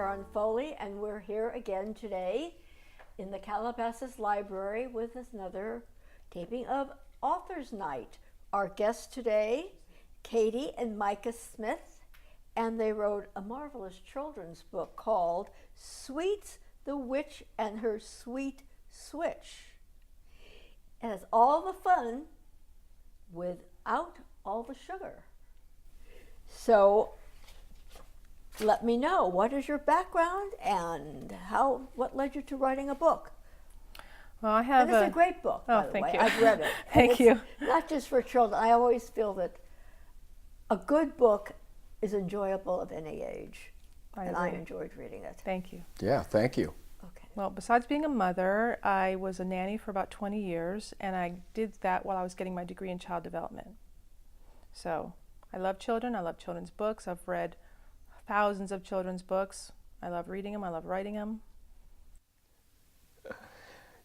Sharon Foley, and we're here again today in the Calabasas Library with another taping of Author's Night. Our guests today, Katie and Micah Smith, and they wrote a marvelous children's book called Sweets the Witch and Her Sweet Switch. It has all the fun without all the sugar. So let me know, what is your background and what led you to writing a book? Well, I have and it's a great book, by the way. You. I've read it. Thank you. Not just for children. I always feel that a good book is enjoyable of any age. I enjoyed reading it. Thank you. Yeah, thank you. Okay. Well, besides being a mother, I was a nanny for about 20 years, and I did that while I was getting my degree in child development. So I love children. I love children's books. I've read thousands of children's books. I love reading them. I love writing them.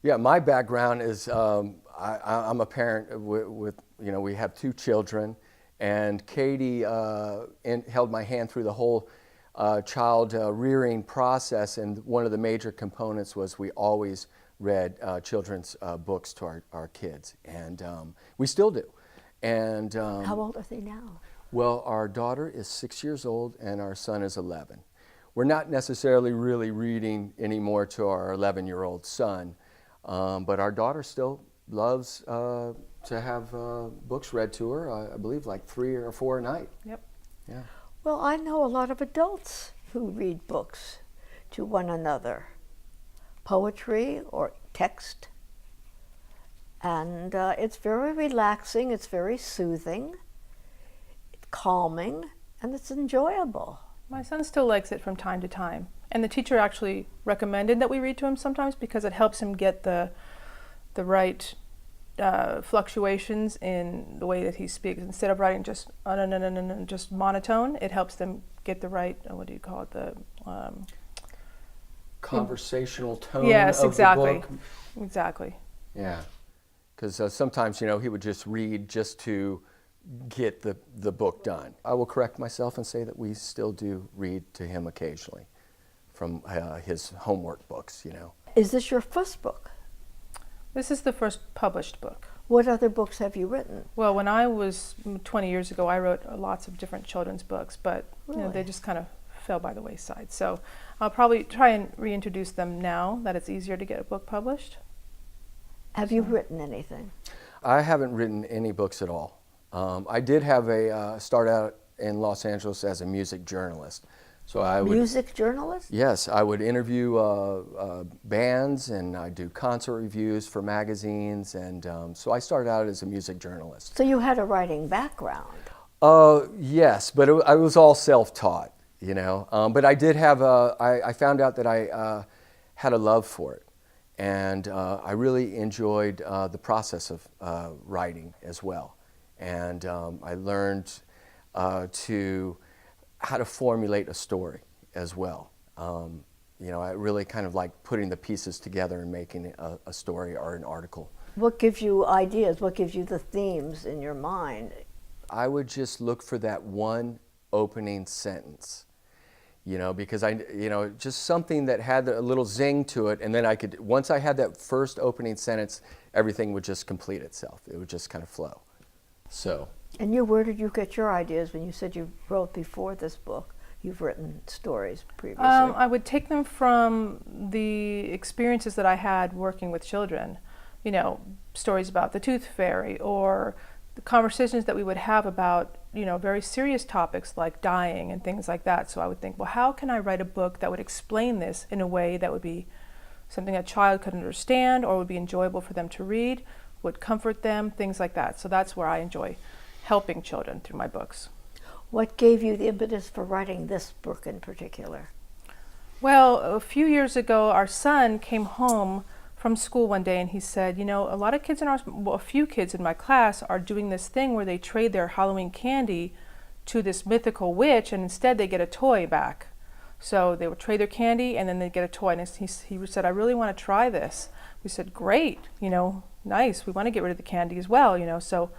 Yeah, my background is I'm a parent with we have two children, and Katie held my hand through the whole child rearing process, and one of the major components was we always read children's books to our kids, and we still do. And how old are they now? Well, our daughter is 6 years old and our son is 11. We're not necessarily really reading anymore to our 11-year-old son, but our daughter still loves to have books read to her, I believe like 3 or 4 a night. Yep. Yeah. Well, I know a lot of adults who read books to one another, poetry or text, and it's very relaxing, it's very soothing, it's calming, and it's enjoyable. My son still likes it from time to time, and the teacher actually recommended that we read to him sometimes because it helps him get the right fluctuations in the way that he speaks. Instead of writing just just monotone, it helps them get the right, what do you call it, the conversational tone yes, of exactly. the book. Exactly. Yeah, because sometimes he would just read just to get the book done. I will correct myself and say that we still do read to him occasionally from his homework books. Is this your first book? This is the first published book. What other books have you written? Well, when I was 20 years ago, I wrote lots of different children's books, but Really? they just kind of fell by the wayside. So I'll probably try and reintroduce them now that it's easier to get a book published. Have you written anything? I haven't written any books at all. I did have start out in Los Angeles as a music journalist. So I would, Music journalist? yes, I would interview bands, and I do concert reviews for magazines, and so I started out as a music journalist. So you had a writing background. Yes, but I was all self-taught, But I did have I found out that I had a love for it, and I really enjoyed the process of writing as well. And I learned how to formulate a story as well. I really kind of like putting the pieces together and making a story or an article. What gives you ideas? What gives you the themes in your mind? I would just look for that one opening sentence, because just something that had a little zing to it, and then once I had that first opening sentence, everything would just complete itself. It would just kind of flow. So. And where did you get your ideas when you said you wrote before this book? You've written stories previously. I would take them from the experiences that I had working with children. Stories about the tooth fairy, or the conversations that we would have about, very serious topics like dying and things like that. So I would think, well, how can I write a book that would explain this in a way that would be something a child could understand or would be enjoyable for them to read, would comfort them, things like that. So that's where I enjoy helping children through my books. What gave you the impetus for writing this book in particular? Well, a few years ago, our son came home from school one day and he said, a few kids in my class are doing this thing where they trade their Halloween candy to this mythical witch, and instead they get a toy back. So they would trade their candy and then they'd get a toy. And he said, I really want to try this. We said, great, nice. We want to get rid of the candy as well, so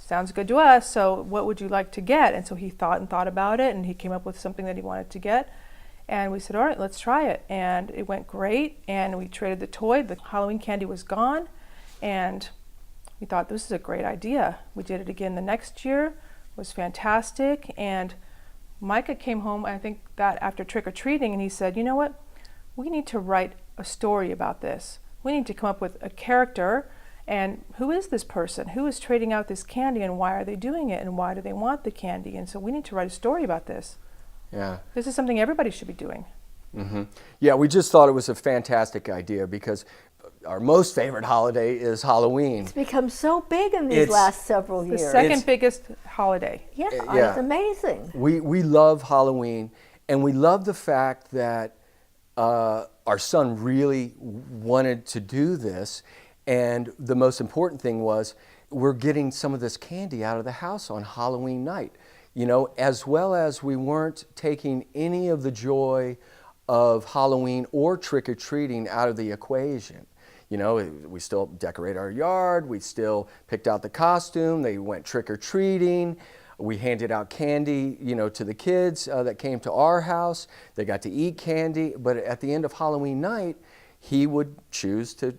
sounds good to us. So what would you like to get? And so he thought about it, and he came up with something that he wanted to get. And we said, all right, let's try it. And it went great. And we traded the toy. The Halloween candy was gone. And we thought, this is a great idea. We did it again the next year. It was fantastic. And Micah came home, I think that after trick-or-treating, and he said, you know what? We need to write a story about this. We need to come up with a character. And who is this person? Who is trading out this candy, and why are they doing it? And why do they want the candy? And so we need to write a story about this. Yeah. This is something everybody should be doing. Mm-hmm. Yeah, we just thought it was a fantastic idea because our most favorite holiday is Halloween. It's become so big in these last several years. The second biggest holiday. Yeah, yeah. it's amazing. We love Halloween, and we love the fact that our son really wanted to do this. And the most important thing was we're getting some of this candy out of the house on Halloween night. You know, as well as we weren't taking any of the joy of Halloween or trick-or-treating out of the equation. You know, we still decorate our yard, we still picked out the costume, they went trick-or-treating, we handed out candy, you know, to the kids that came to our house. They got to eat candy, but at the end of Halloween night, he would choose to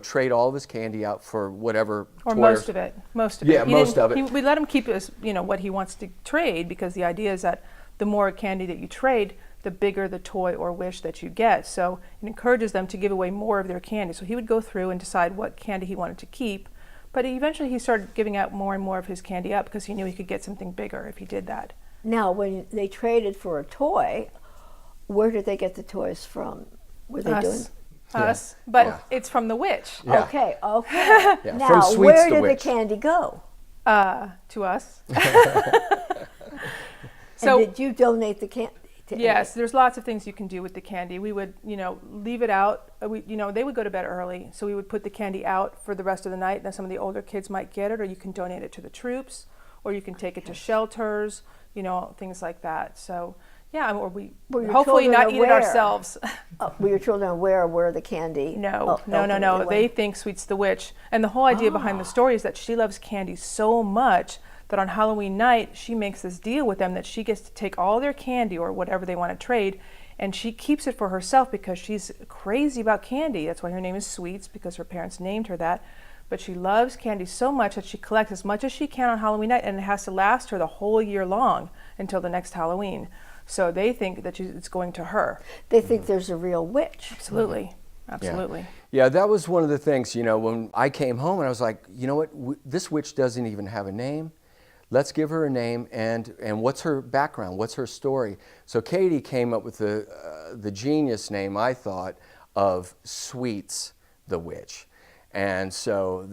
trade all of his candy out for whatever. Or most of it. Yeah, most of it. We let him keep his, what he wants to trade, because the idea is that the more candy that you trade, the bigger the toy or wish that you get. So it encourages them to give away more of their candy. So he would go through and decide what candy he wanted to keep, but eventually he started giving out more and more of his candy up because he knew he could get something bigger if he did that. Now, when they traded for a toy, where did they get the toys from? Were they doing? Us, but it's from the witch. Yeah. Okay. Yeah. Now, From Sweets where the did Witch. the candy go? To us. So, and did you donate the candy? Yes, there's lots of things you can do with the candy. We would, leave it out. They would go to bed early, so we would put the candy out for the rest of the night. Then some of the older kids might get it, or you can donate it to the troops, or you can take it to shelters, things like that. So, yeah, or we hopefully not eat it ourselves. Were your children aware where the candy? No. They think Sweets the Witch. And the whole idea behind the story is that she loves candy so much that on Halloween night, she makes this deal with them that she gets to take all their candy or whatever they want to trade, and she keeps it for herself because she's crazy about candy. That's why her name is Sweets, because her parents named her that. But she loves candy so much that she collects as much as she can on Halloween night, and it has to last her the whole year long until the next Halloween. So they think that it's going to her. They think there's a real witch. Absolutely. Absolutely. Yeah, that was one of the things, when I came home and I was like, you know what, this witch doesn't even have a name. Let's give her a name, and what's her background? What's her story? So Katie came up with the genius name, I thought, of Sweets the Witch. And so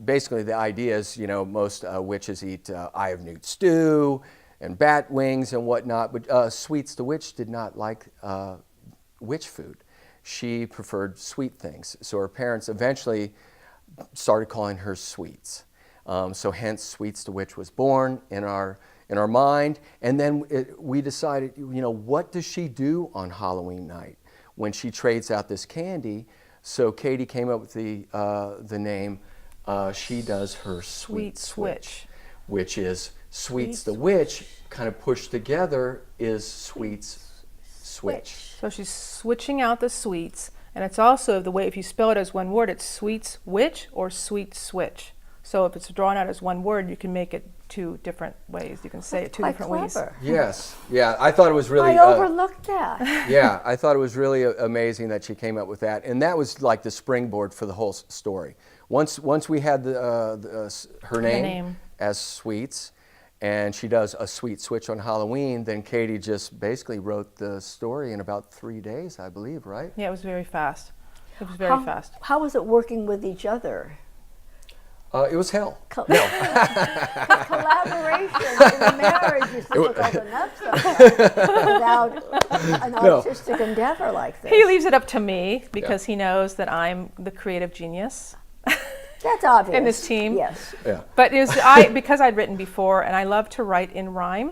basically the idea is, most witches eat eye of newt stew and bat wings and whatnot, but Sweets the Witch did not like witch food. She preferred sweet things. So her parents eventually started calling her Sweets. So hence Sweets the Witch was born in our mind. And then we decided, what does she do on Halloween night when she trades out this candy? So Katie came up with the name, she does her Sweet Switch, which is Sweets the Witch, kind of pushed together is Sweets Switch. So she's switching out the sweets, and it's also the way, if you spell it as one word, it's Sweets Witch or Sweet Switch. So if it's drawn out as one word, you can make it two different ways. You can say it two different ways. Yes. Yeah, I thought it was really... I overlooked that. Yeah, I thought it was really amazing that she came up with that. And that was like the springboard for the whole story. Once we had her name as Sweets, and she does a Sweet Switch on Halloween, then Katie just basically wrote the story in about 3 days, I believe, right? Yeah, it was very fast. It was very fast. How was it working with each other? It was hell. Collaboration in a marriage is difficult enough without an artistic endeavor like this. He leaves it up to me because he knows that I'm the creative genius. That's obvious. In this team. Yes. Yeah. But because I'd written before and I love to write in rhyme,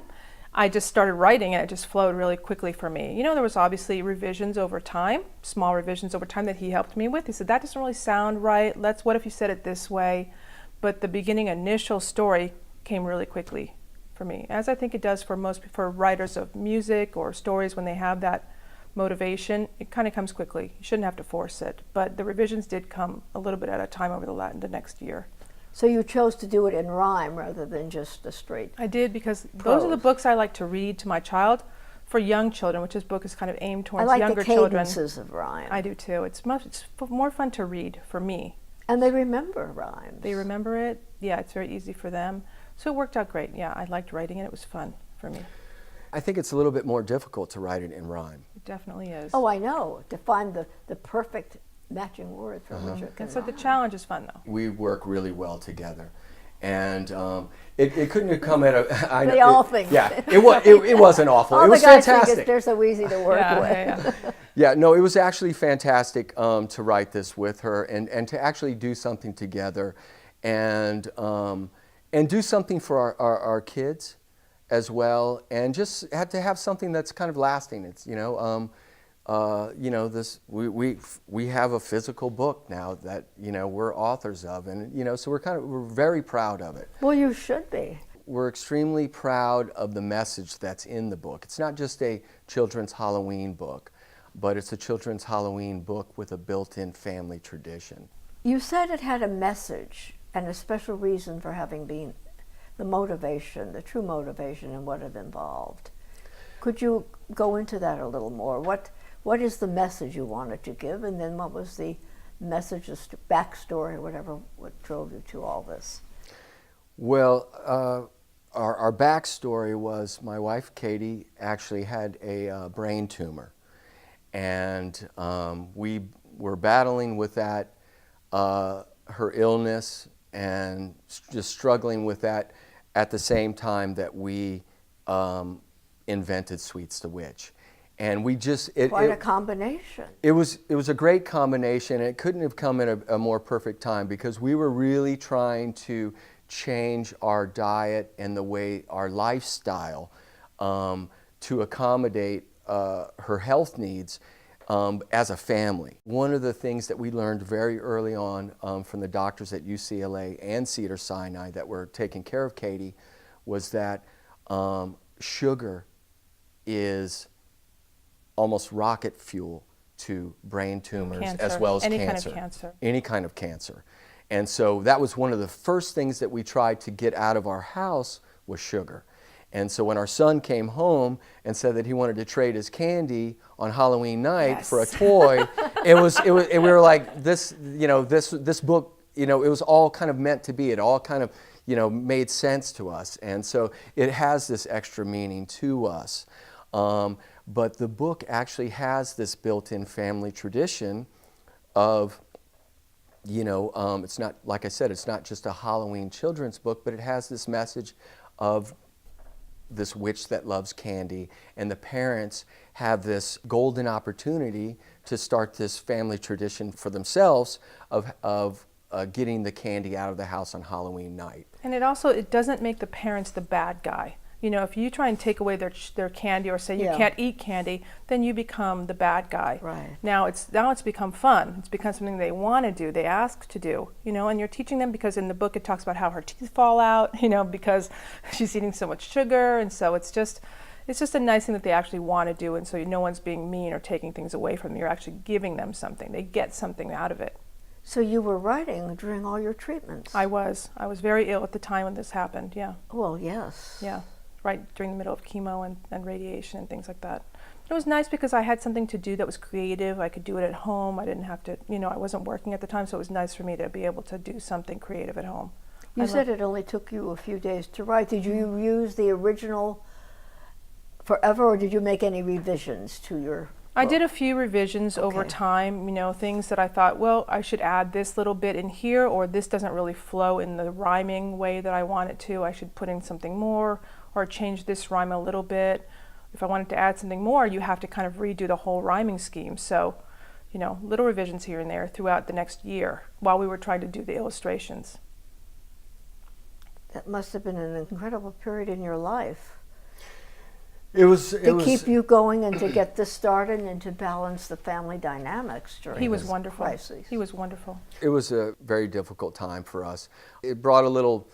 I just started writing and it just flowed really quickly for me. There was obviously revisions over time, small revisions over time that he helped me with. He said, that doesn't really sound right. What if you said it this way? But the beginning initial story came really quickly for me, as I think it does for writers of music or stories. When they have that motivation, it kind of comes quickly. You shouldn't have to force it, but the revisions did come a little bit at a time over the next year. So you chose to do it in rhyme rather than just a straight I did, because prose. those are the books I like to read to my child, for young children, which this book is kind of aimed towards I like younger the children. cadences of rhyme. I do too. It's more fun to read for me. And they remember rhymes. They remember it. Yeah, it's very easy for them. So it worked out great. Yeah, I liked writing it. It was fun for me. I think it's a little bit more difficult to write it in rhyme. It definitely is. Oh, I know. To find the perfect matching word for which it can And so the rhyme. challenge is fun, though. We work really well together, and it couldn't have come at a. I They know, all it, think. Yeah, it wasn't awful. All It was the guys fantastic. think they're so easy to work Yeah, with. yeah. Yeah, no, it was actually fantastic to write this with her and to actually do something together, and do something for our kids as well, and just had to have something that's kind of lasting. It's this we have a physical book now that we're authors of, and so we're very proud of it. Well, you should be. We're extremely proud of the message that's in the book. It's not just a children's Halloween book, but it's a children's Halloween book with a built-in family tradition. You said it had a message and a special reason for having been the motivation, the true motivation, and what it involved. Could you go into that a little more? What is the message you wanted to give, and then what was the message, the backstory, whatever, what drove you to all this? Well, our backstory was my wife Katie actually had a brain tumor, and we were battling with that, her illness, and just struggling with that at the same time that we invented Sweets to Witch. And we just Quite a combination. It was a great combination, and it couldn't have come at a more perfect time, because we were really trying to change our diet and the way our lifestyle to accommodate her health needs as a family. One of the things that we learned very early on from the doctors at UCLA and Cedars-Sinai that were taking care of Katie was that sugar is almost rocket fuel to brain tumors as well as Any cancer. kind of cancer. Any kind of cancer. And so that was one of the first things that we tried to get out of our house was sugar. And so when our son came home and said that he wanted to trade his candy on Halloween night for a toy, we were like, this book, it was all kind of meant to be. It all kind of, made sense to us. And so it has this extra meaning to us. But the book actually has this built-in family tradition of, it's not, like I said, it's not just a Halloween children's book, but it has this message of this witch that loves candy, and the parents have this golden opportunity to start this family tradition for themselves of getting the candy out of the house on Halloween night. And it doesn't make the parents the bad guy. If you try and take away their candy or say you can't eat candy, then you become the bad guy. Right. Now it's become fun. It's become something they want to do. They ask to do. And you're teaching them, because in the book it talks about how her teeth fall out. Because she's eating so much sugar, and so it's just a nice thing that they actually want to do. And so no one's being mean or taking things away from them. You're actually giving them something. They get something out of it. So you were writing during all your treatments? I was very ill at the time when this happened. Yeah. Well, yes. Yeah. Right during the middle of chemo and radiation and things like that. It was nice because I had something to do that was creative. I could do it at home. I didn't have to, I wasn't working at the time, so it was nice for me to be able to do something creative at home. You said it only took you a few days to write. Did you use the original forever, or did you make any revisions to your I did a few revisions over Okay. time, things that I thought, well, I should add this little bit in here, or this doesn't really flow in the rhyming way that I want it to. I should put in something more, or change this rhyme a little bit. If I wanted to add something more, you have to kind of redo the whole rhyming scheme. So, little revisions here and there throughout the next year while we were trying to do the illustrations. That must have been an incredible period in your life. To Keep you going and to get this started and to balance the family dynamics during He was this wonderful. crisis. He was wonderful. It was a very difficult time for us. It brought a little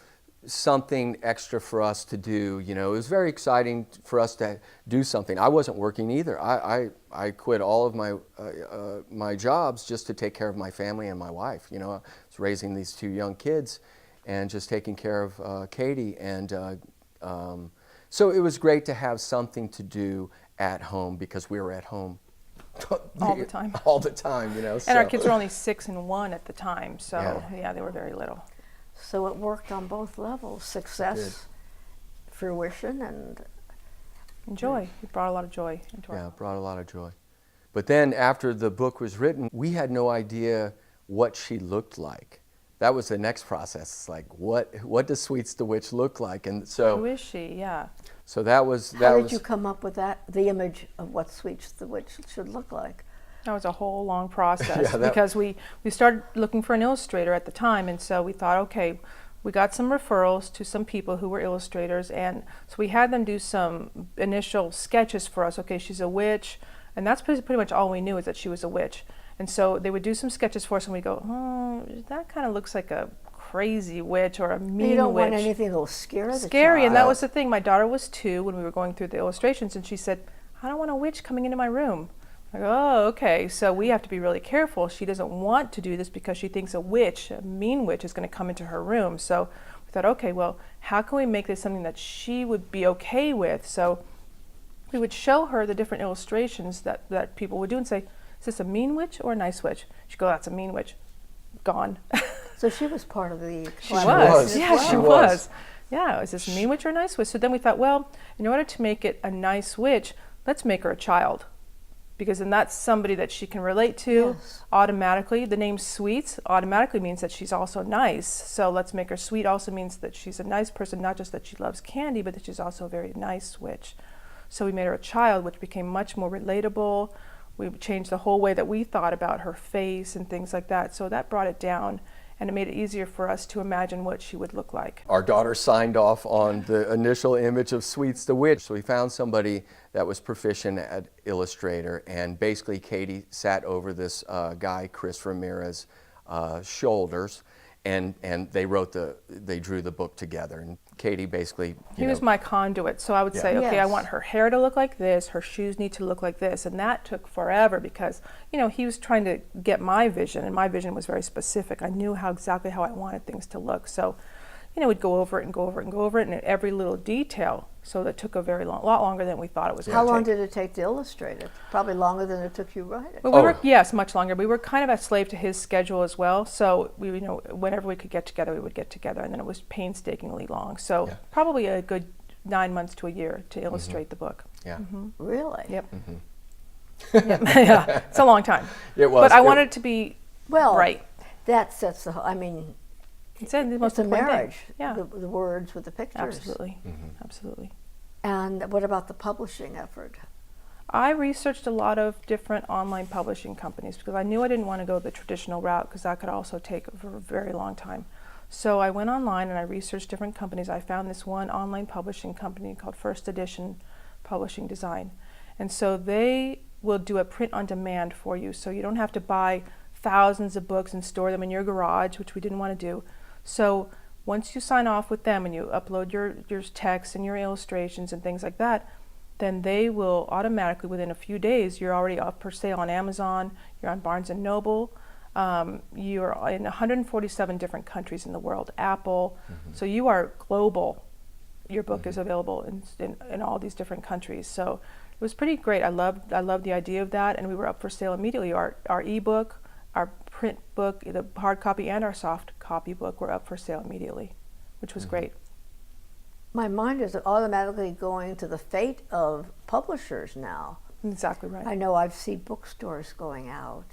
something extra for us to do. You know, it was very exciting for us to do something. I wasn't working either. I quit all of my jobs just to take care of my family and my wife. You know, I was raising these 2 young kids and just taking care of Katie. And so it was great to have something to do at home, because we were at home All the time. all the time, you know. And our kids were only 6 and 1 at the time, so yeah, they were very little. So it worked on both levels, success, fruition, and Joy. It brought a lot of joy into our Yeah, it brought a lot of joy. But then after the book was written, we had no idea what she looked like. That was the next process. It's like, what does Sweets the Witch look like? And so Who is she? Yeah. So that was how did you come up with the image of what Sweets the Witch should look like? That was a whole long process Yeah, because we started looking for an illustrator at the time, and so we thought, okay, we got some referrals to some people who were illustrators, and so we had them do some initial sketches for us. Okay, she's a witch, and that's pretty much all we knew, is that she was a witch. And so they would do some sketches for us, and we go, oh, that kind of looks like a crazy witch or a mean witch. You don't want anything that will scare the Scary, child. and that was the thing. My daughter was 2 when we were going through the illustrations, and she said, I don't want a witch coming into my room. I go, oh, okay, so we have to be really careful. She doesn't want to do this because she thinks a witch, a mean witch, is going to come into her room. So we thought, okay, well, how can we make this something that she would be okay with? So we would show her the different illustrations that people would do and say, is this a mean witch or a nice witch? She'd go, that's a mean witch. Gone. So she was part of the She was. Yeah, Wow. she was. Yeah, is this a mean witch or a nice witch? So then we thought, well, in order to make it a nice witch, let's make her a child. Because then that's somebody that she can relate to automatically. The name Sweets automatically means that she's also nice. So let's make her sweet also means that she's a nice person, not just that she loves candy, but that she's also a very nice witch. So we made her a child, which became much more relatable. We changed the whole way that we thought about her face and things like that. So that brought it down, and it made it easier for us to imagine what she would look like. Our daughter signed off on the initial image of Sweets the Witch. So we found somebody that was proficient at Illustrator, and basically Katie sat over this guy, Chris Ramirez's shoulders, and they drew the book together. And Katie basically, He was my conduit. So I would say, okay, I Yes. want her hair to look like this, her shoes need to look like this. And that took forever because, he was trying to get my vision, and my vision was very specific. I knew exactly how I wanted things to look. So, we'd go over it and go over it and go over it, and every little detail. So that took a lot longer than we thought it was going to How take. long did it take to illustrate it? Probably longer than it took you to write it. But we were, yes, much longer. We were kind of a slave to his schedule as well. So we, whenever we could get together, we would get together, and then it was painstakingly long. So probably a good 9 months to a year to illustrate the book. Yeah. Really? Yep. Yep. Yeah, it's a long time. It was. But I wanted it to be Well, right. that sets the It's the most it's a important thing. marriage. Yeah, The words with the pictures. absolutely, absolutely. And what about the publishing effort? I researched a lot of different online publishing companies because I knew I didn't want to go the traditional route because that could also take a very long time. So I went online and I researched different companies. I found this one online publishing company called First Edition Publishing Design. And so they will do a print on demand for you. So you don't have to buy thousands of books and store them in your garage, which we didn't want to do. So once you sign off with them and you upload your text and your illustrations and things like that, then they will automatically, within a few days, you're already up for sale on Amazon, you're on Barnes & Noble, you're in 147 different countries in the world, Apple, so you are global. Your book is available in all these different countries. So it was pretty great. I loved the idea of that, and we were up for sale immediately. Our ebook, our print book, the hard copy and our soft copy book were up for sale immediately, which was great. My mind is automatically going to the fate of publishers now. Exactly right. I know I've seen bookstores going out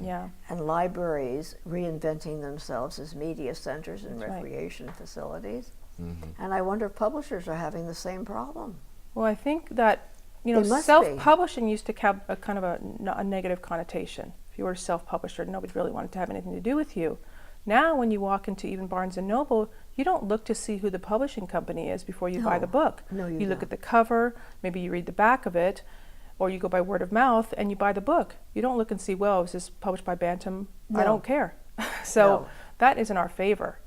Yeah. and libraries reinventing themselves as media centers and That's right. recreation facilities. And I wonder if publishers are having the same problem. Well, I think that, They must be. self-publishing used to have a kind of a negative connotation. If you were a self-publisher, nobody really wanted to have anything to do with you. Now, when you walk into even Barnes & Noble, you don't look to see who the publishing company is before you buy the book. No, you look don't. at the cover, maybe you read the back of it, or you go by word of mouth and you buy the book. You don't look and see, well, is this published by Bantam? No. I don't care. So No. that is in our favor.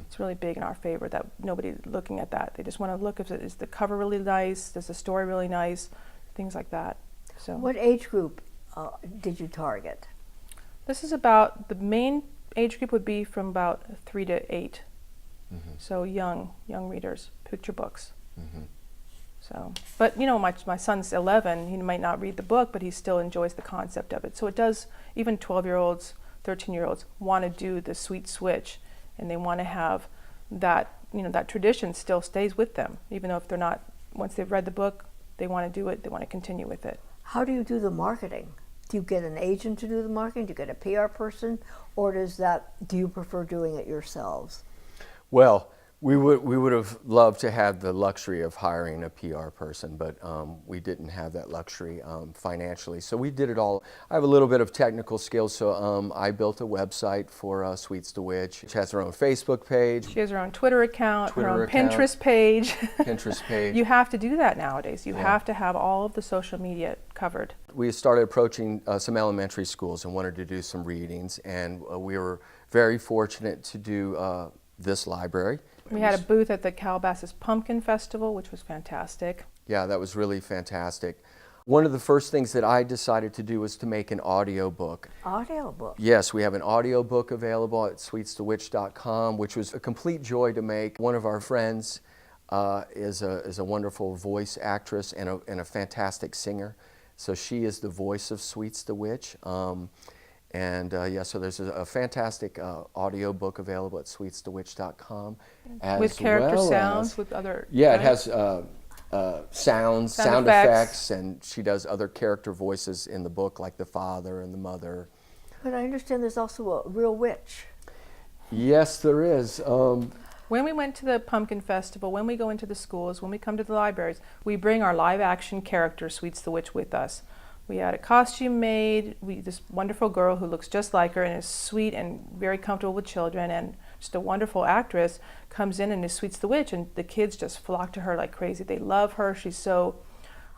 It's really big in our favor that nobody's looking at that. They just want to look if is the cover really nice, is the story really nice, things like that. So What age group did you target? this is about, the main age group would be from about 3 to 8. So young readers, picture books. So, but you know, my son's 11. He might not read the book, but he still enjoys the concept of it. So it does. Even 12-year-olds, 13-year-olds want to do the sweet switch, and they want to have that. You know, that tradition still stays with them, even though if they're not. Once they've read the book, they want to do it. They want to continue with it. How do you do the marketing? Do you get an agent to do the marketing? Do you get a PR person, or do you prefer doing it yourselves? Well, we would have loved to have the luxury of hiring a PR person, but we didn't have that luxury financially. So we did it all. I have a little bit of technical skills, so I built a website for Sweets to Witch. She has her own Facebook page. She has her own Twitter account, her own Pinterest page. Pinterest page. You have to do that nowadays. You have to have all of the social media covered. We started approaching some elementary schools and wanted to do some readings, and we were very fortunate to do this library. We had a booth at the Calabasas Pumpkin Festival, which was fantastic. Yeah, that was really fantastic. One of the first things that I decided to do was to make an audio book. Audio book? Yes, we have an audio book available at sweetstowitch.com, which was a complete joy to make. One of our friends is a wonderful voice actress and a fantastic singer. So she is the voice of Sweets to Witch. So there's a fantastic audio book available at sweetstowitch.com. With character sounds, with other... Yeah, right? it has sound effects, and she does other character voices in the book, like the father and the mother. But I understand there's also a real witch. Yes, there is. When we went to the Pumpkin Festival, when we go into the schools, when we come to the libraries, we bring our live-action character, Sweets the Witch, with us. We had a costume made, this wonderful girl who looks just like her and is sweet and very comfortable with children, and just a wonderful actress comes in and is Sweets the Witch, and the kids just flock to her like crazy. They love her. She's so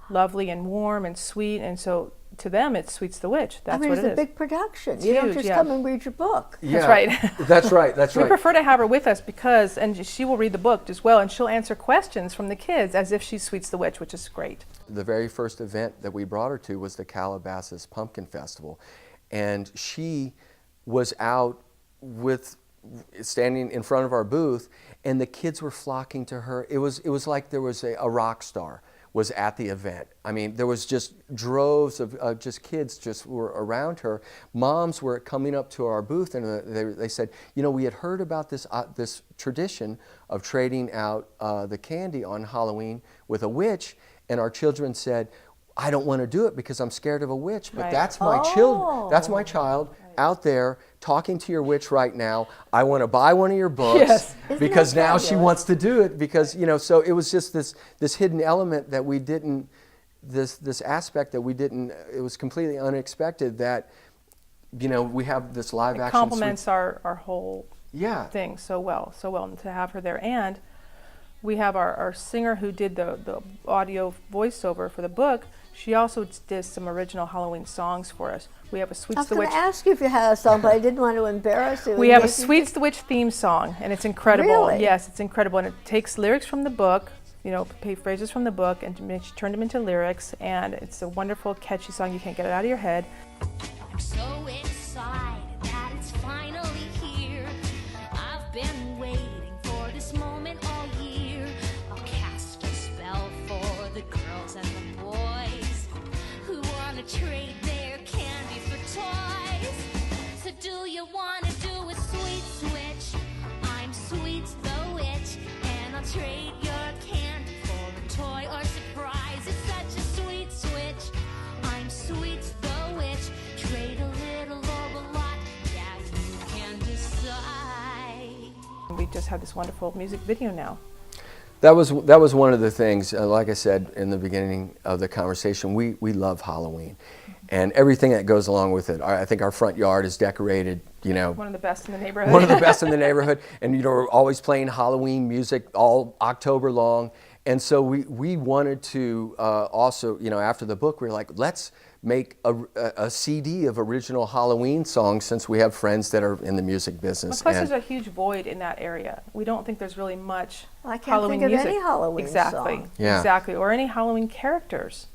lovely and warm and sweet, and so to them it's Sweets the Witch. That's what it is. It's a big production. It's you don't huge, just yeah. come and read your book. Yeah, That's right. That's right. That's We right. prefer to have her with us because, and she will read the book as well, and she'll answer questions from the kids as if she's Sweets the Witch, which is great. The very first event that we brought her to was the Calabasas Pumpkin Festival, and she was out standing in front of our booth, and the kids were flocking to her. It was like there was a rock star was at the event. I mean, there was just droves of just kids just were around her. Moms were coming up to our booth, and they said, you know, we had heard about this this tradition of trading out the candy on Halloween with a witch, and our children said, I don't want to do it because I'm scared of a witch, but Right. that's my that's my child out there talking to your witch right now. I want to buy one of your books Yes. because Isn't that now she fabulous? wants to do it because, you know, so it was just this hidden element that we didn't, this aspect that we didn't, it was completely unexpected that, you know, we have this live It action. complements our whole Yeah. thing so well, and to have her there. And we have our singer who did the audio voiceover for the book. She also did some original Halloween songs for us. We have a I Sweets was the going Witch. to ask you if you had some, but I didn't want to embarrass you. We have a Sweets the Witch theme song, and it's incredible. Really? Yes, it's incredible, and it takes lyrics from the book, you know, phrases from the book, and turned them into lyrics. And it's a wonderful, catchy song. You can't get it out of your head. I'm so excited that it's finally here. I've been waiting for this moment all year. I'll cast a spell for the girls and the boys who want to trade their candy for toys. So do you want to do a sweet switch? I'm Sweets the Witch, and I'll trade your candy for a toy or surprise. It's such a sweet switch. I'm Sweets the Witch. Trade a little or a lot, yeah, you can decide. We just have this wonderful music video now. That was one of the things, like I said in the beginning of the conversation, we love Halloween and everything that goes along with it. I think our front yard is decorated, you know. One of the best in the neighborhood. One of the best in the neighborhood. And, you know, we're always playing Halloween music all October long. And so we wanted to also, you know, after the book, we were like, let's make a CD of original Halloween songs, since we have friends that are in the music business. Plus, And there's a huge void in that area. We don't think there's really much I can't Halloween think of music. any Halloween Exactly. song. Yeah. Exactly. Or any Halloween characters,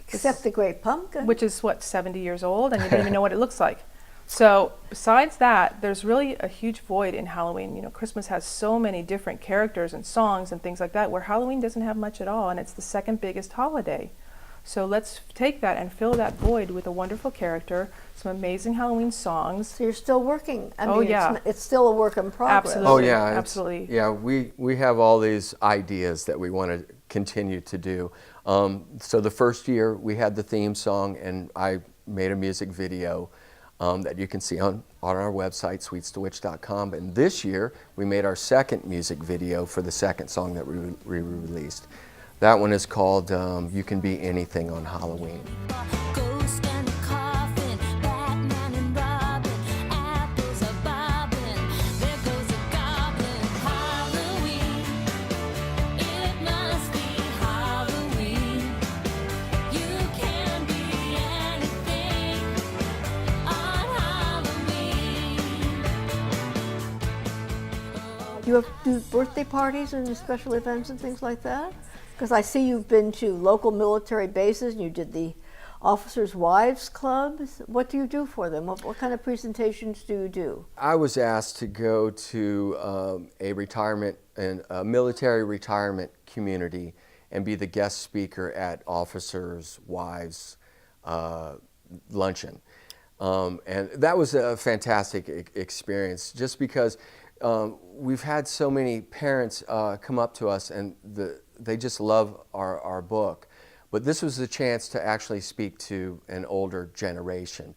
Except the Great Pumpkin. which is what, 70 years old, and you don't even know what it looks like. So besides that, there's really a huge void in Halloween. You know, Christmas has so many different characters and songs and things like that, where Halloween doesn't have much at all, and it's the second biggest holiday. So let's take that and fill that void with a wonderful character, some amazing Halloween songs. So you're still working. I Oh, mean, yeah. it's still a work in progress. Absolutely. Oh yeah, Absolutely. Yeah, we have all these ideas that we want to continue to do. So the first year we had the theme song, and I made a music video that you can see on our website, sweetstowitch.com. And this year we made our second music video for the second song that we released. That one is called "You Can Be Anything on Halloween." Ghost and a coffin, Batman and Robin, apples are bobbing, there goes a goblin. Halloween, it must be Halloween. You can be anything on Halloween. Do you do birthday parties and special events and things like that? Because I see you've been to local military bases and you did the Officers' Wives Clubs. What do you do for them? What kind of presentations do you do? I was asked to go to a retirement and a military retirement community and be the guest speaker at Officers' Wives luncheon. And that was a fantastic experience, just because we've had so many parents come up to us, and they just love our book. But this was a chance to actually speak to an older generation.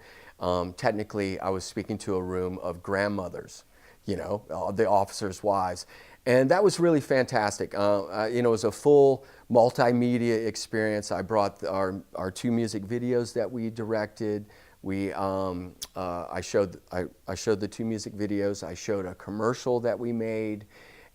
Technically, I was speaking to a room of grandmothers, you know, the officers' wives. And that was really fantastic. You know, it was a full multimedia experience. I brought our two music videos that we directed. I showed the two music videos. I showed a commercial that we made,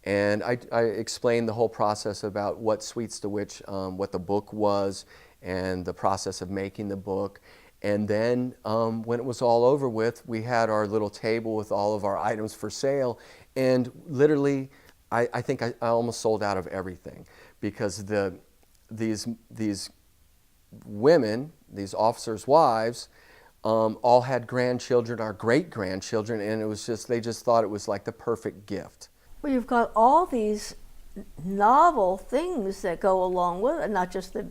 and I explained the whole process about what Sweets the Witch, what the book was, and the process of making the book. And then when it was all over with, we had our little table with all of our items for sale, and literally, I think I almost sold out of everything, because these women, these officers' wives, all had grandchildren, our great-grandchildren, and it was just, they just thought it was like the perfect gift. Well, you've got all these novel things that go along with it, not just the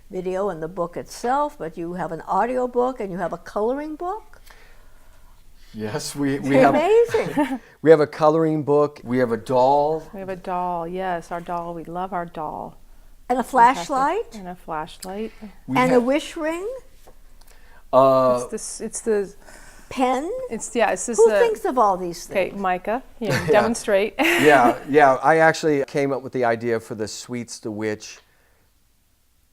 video and the book itself, but you have an audio book and you have a coloring book. Yes, we It's have. amazing. We have a coloring book. We have a doll. We have a doll. Yes, our doll. We love our doll. And a Fantastic. flashlight And a flashlight. We and a have, wish ring, It's this. pen. It's this. Who thinks of all these Okay, things? Micah, you demonstrate. yeah. I actually came up with the idea for the Sweets the Witch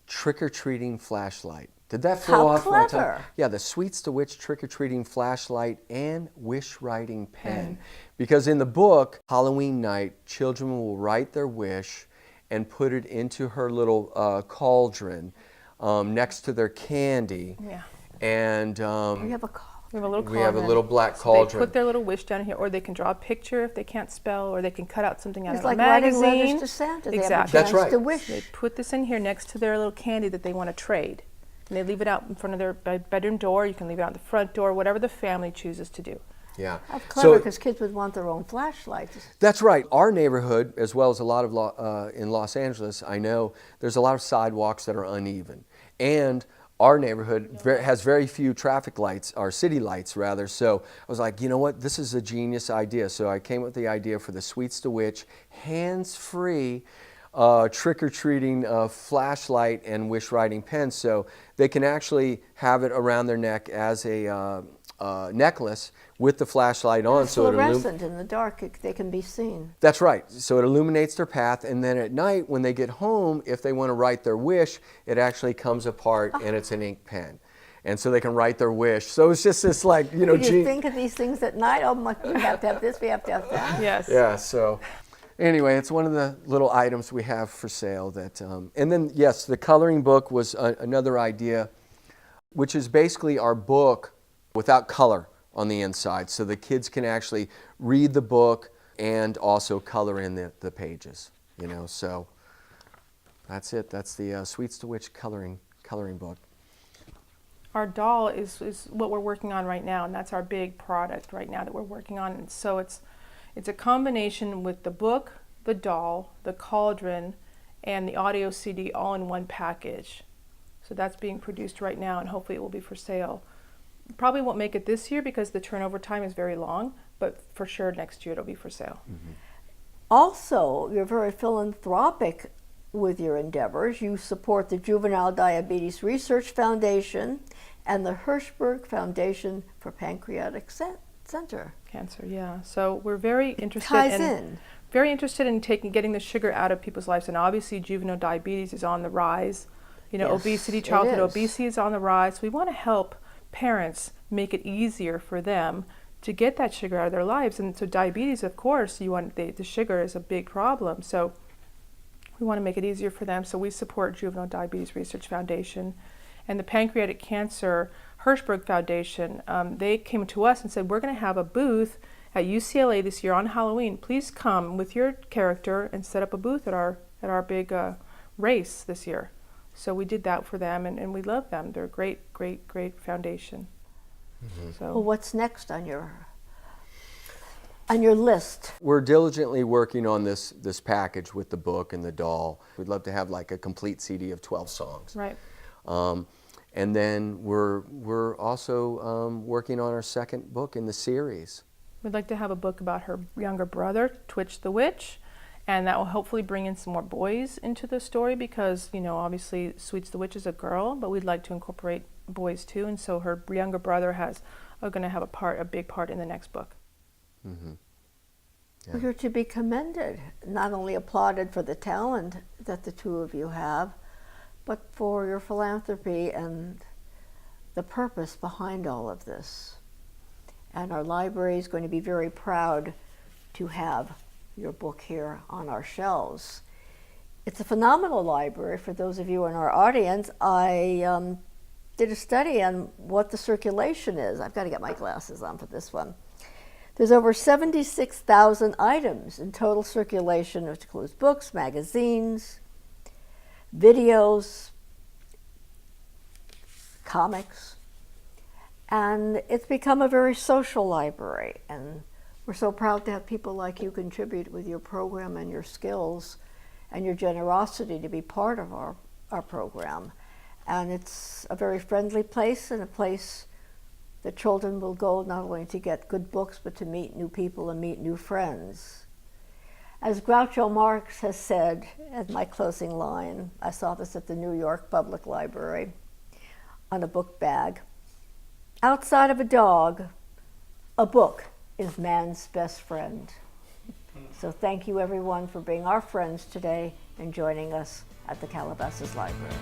trick-or-treating flashlight. Did that flow How off my tongue? clever. Yeah, the Sweets the Witch trick-or-treating flashlight and wish writing pen. Because in the book, Halloween night, children will write their wish and put it into her little cauldron next to their candy. Yeah. And We have a call. We have a little we have a cauldron. little black They cauldron. put their little wish down here, or they can draw a picture if they can't spell, or they can cut out something out It's of like a writing magazine. letters to Santa. They have a Exactly. That's chance right. to wish. They put this in here next to their little candy that they want to trade. And they leave it out in front of their bedroom door. You can leave it out the front door, whatever the family chooses to do. Yeah. How clever, So because kids would want their own flashlights. that's right. Our neighborhood, as well as a lot of in Los Angeles, I know there's a lot of sidewalks that are uneven, and our neighborhood has very few traffic lights, or city lights rather. So I was like, you know what? This is a genius idea. So I came up with the idea for the Sweets the Witch hands-free trick-or-treating flashlight and wish writing pen, so they can actually have it around their neck as a necklace with the flashlight on. So it Fluorescent in the dark, they can be seen. That's right. So it illuminates their path, and then at night when they get home, if they want to write their wish, it actually comes apart and it's an ink pen. And so they can write their wish. So it's just this, like, you know, You think of these things at night, oh my, we have to have this, we have to have that. Yes. yeah, so anyway, it's one of the little items we have for sale that, and then yes, the coloring book was another idea. which is basically our book without color on the inside, so the kids can actually read the book and also color in the pages. So that's it. That's the Sweets to Witch coloring book. Our doll is what we're working on right now, and that's our big product right now that we're working on. And so it's a combination with the book, the doll, the cauldron, and the audio CD all in one package. So that's being produced right now, and hopefully it will be for sale. Probably won't make it this year because the turnover time is very long, but for sure next year it'll be for sale. Mm-hmm. Also, you're very philanthropic with your endeavors. You support the Juvenile Diabetes Research Foundation and the Hirschberg Foundation for Pancreatic Cancer, yeah. So we're very interested in getting the sugar out of people's lives, and obviously juvenile diabetes is on the rise. Yes, obesity, childhood obesity is on the rise. We want to help parents make it easier for them to get that sugar out of their lives. And so diabetes, of course, the sugar is a big problem. So we want to make it easier for them. So we support Juvenile Diabetes Research Foundation. And the Pancreatic Cancer Hirschberg Foundation, they came to us and said, we're going to have a booth at UCLA this year on Halloween. Please come with your character and set up a booth at our big race this year. So we did that for them, and we love them. They're a great, great, great foundation. Mm-hmm. So, well, what's next on your list? We're diligently working on this package with the book and the doll. We'd love to have like a complete CD of 12 songs. right. And then we're also working on our second book in the series. We'd like to have a book about her younger brother, Twitch the Witch, and that will hopefully bring in some more boys into the story because, obviously Sweets the Witch is a girl, but we'd like to incorporate boys too, and so her younger brother are going to have a big part in the next book. Mm-hmm. Yeah. Well, you're to be commended, not only applauded for the talent that the two of you have, but for your philanthropy and the purpose behind all of this. And our library is going to be very proud to have your book here on our shelves. It's a phenomenal library. For those of you in our audience, I did a study on what the circulation is. I've got to get my glasses on for this one. There's over 76,000 items in total circulation, which includes books, magazines, videos, comics, and it's become a very social library, and we're so proud to have people like you contribute with your program and your skills and your generosity to be part of our program. And it's a very friendly place, and a place that children will go not only to get good books but to meet new people and meet new friends. As Groucho Marx has said as my closing line, I saw this at the New York Public Library on a book bag. Outside of a dog, a book is man's best friend. So thank you everyone for being our friends today and joining us at the Calabasas Library.